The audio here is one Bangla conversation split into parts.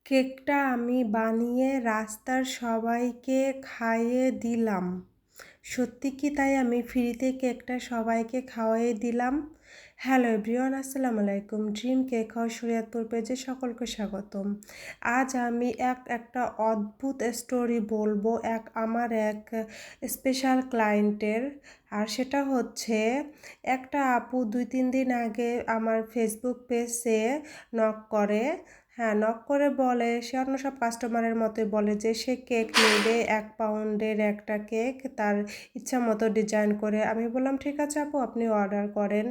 কেকটা আমি বানিয়ে রাস্তার সবাইকে খাইয়ে দিলাম। সত্যি কি তাই আমি ফ্রিতে কেকটা সবাইকে খাওয়াই দিলাম। হ্যালো এভরিওয়ান, আসসালামু আলাইকুম। ড্রিম কেক হাউস শরীয়তপুর পেজে সকলকে স্বাগতম। আজ আমি একটা অদ্ভুত স্টোরি বলবো আমার এক স্পেশাল ক্লায়েন্টের। আর সেটা হচ্ছে, একটা আপু 2-3 দিন আগে আমার ফেসবুক পেজে নক করে। হ্যাঁ, নক করে বলে, সে অন্য সব কাস্টমারের মতোই বলে যে সে কেক নেবে 1 পাউন্ডের একটা কেক, তার ইচ্ছা মতো ডিজাইন করে। আমি বললাম ঠিক আছে আপু, আপনি অর্ডার করেন।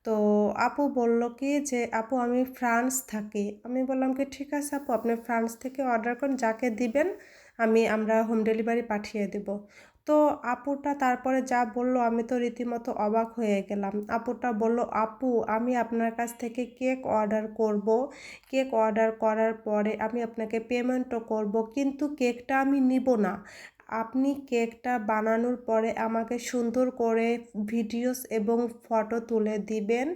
তো আপু বলল কি যে আপু আমি ফ্রান্স থাকি। আমি বললাম কি ঠিক আছে আপু, আপনি ফ্রান্স থেকে অর্ডার করেন, যাকে দিবেন আমরা হোম ডেলিভারি পাঠিয়ে দেব। তো আপুটা তারপরে যা বলল, আমি তো রীতিমতো অবাক হয়ে গেলাম। আপুটা বলল, আপু আমি আপনার কাছ থেকে কেক অর্ডার করব, কেক অর্ডার করার পরে আমি আপনাকে পেমেন্টও করব, কিন্তু কেকটা আমি নিব না। আপনি কেকটা বানানোর পরে আমাকে সুন্দর করে ভিডিওস এবং ফটো তুলে দিবেন,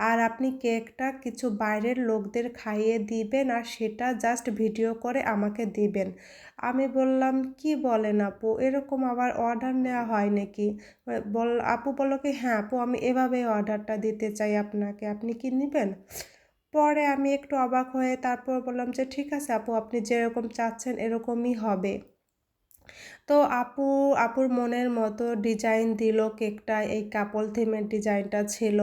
আর আপনি কেকটা কিছু বাইরের লোকদের খাইয়ে দিবেন, আর সেটা জাস্ট ভিডিও করে আমাকে দিবেন। আমি বললাম কি বলেন আপু, এরকম আবার অর্ডার নেওয়া হয় নাকি? আপু বলল কি হ্যাঁ আপু, আমি এভাবে অর্ডারটা দিতে চাই আপনাকে, আপনি কি নেবেন? পরে আমি একটু অবাক হয়ে তারপর বললাম যে ঠিক আছে আপু, আপনি যেরকম চাচ্ছেন এরকমই হবে। তো আপুর মনের মতো ডিজাইন দিল কেকটা, এই কাপল থিমের ডিজাইনটা ছিল।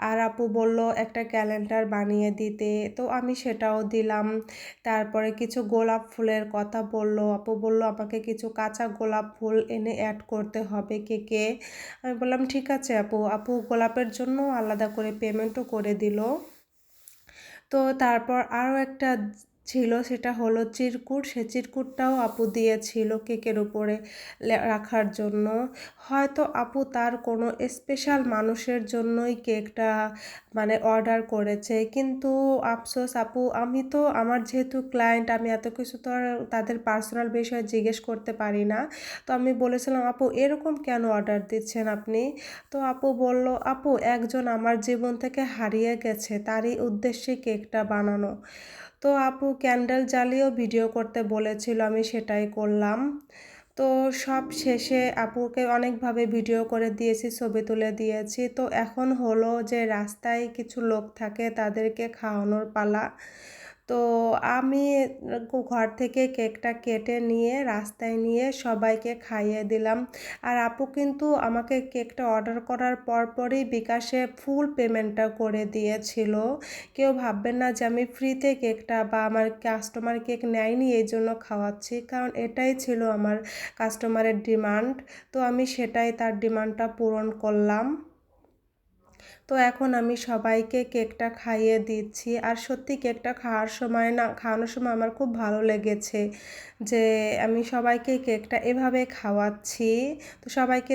আর আপু বলল একটা ক্যালেন্ডার বানিয়ে দিতে, তো আমি সেটাও দিলাম। তারপরে কিছু গোলাপ ফুলের কথা বলল, আপু বলল আমাকে কিছু কাঁচা গোলাপ ফুল এনে অ্যাড করতে হবে কেকে। আমি বললাম ঠিক আছে আপু। আপু গোলাপের জন্য আলাদা করে পেমেন্টও করে দিল। তো তারপর আরও একটা ছিল, সেটা হলো চিরকুট। সে চিরকুটটাও আপু দিয়েছিল কেকের উপরে রাখার জন্য। হয়তো আপু তার কোনো স্পেশাল মানুষের জন্যই কেকটা অর্ডার করেছে, কিন্তু আফসোস আপু, আমি তো আমার যেহেতু ক্লায়েন্ট, আমি এত কিছু তো আর তাদের পার্সোনাল বিষয়ে জিজ্ঞেস করতে পারি না। তো আমি বলেছিলাম আপু এরকম কেন অর্ডার দিচ্ছেন আপনি? তো আপু বলল, আপু একজন আমার জীবন থেকে হারিয়ে গেছে, তারই উদ্দেশ্যে কেকটা বানানো। তো আপু ক্যান্ডেল জ্বালিয়েও ভিডিও করতে বলেছিল, আমি সেটাই করলাম। তো সব শেষে আপুকে অনেকভাবে ভিডিও করে দিয়েছি, ছবি তুলে দিয়েছি। তো এখন হলো যে রাস্তায় কিছু লোক থাকে, তাদেরকে খাওয়ানোর পালা। তো আমি ঘর থেকে কেকটা কেটে নিয়ে রাস্তায় নিয়ে সবাইকে খাইয়ে দিলাম। আর আপু কিন্তু আমাকে কেকটা অর্ডার করার পরপরই বিকাশে ফুল পেমেন্টটা করে দিয়েছিল। কেউ ভাববেন না যে আমি ফ্রিতে কেকটা বা আমার কাস্টমার কেক নেয়নি এই জন্য খাওয়াচ্ছি, কারণ এটাই ছিল আমার কাস্টমারের ডিমান্ড। তো আমি সেটাই তার ডিমান্ডটা পূরণ করলাম। তো এখন আমি সবাইকে কেকটা খাইয়ে দিচ্ছি। আর সত্যি কেকটা খাওয়ানোর সময় আমার খুব ভালো লেগেছে যে আমি সবাইকে কেকটা এভাবে খাওয়াচ্ছি। তো সবাইকে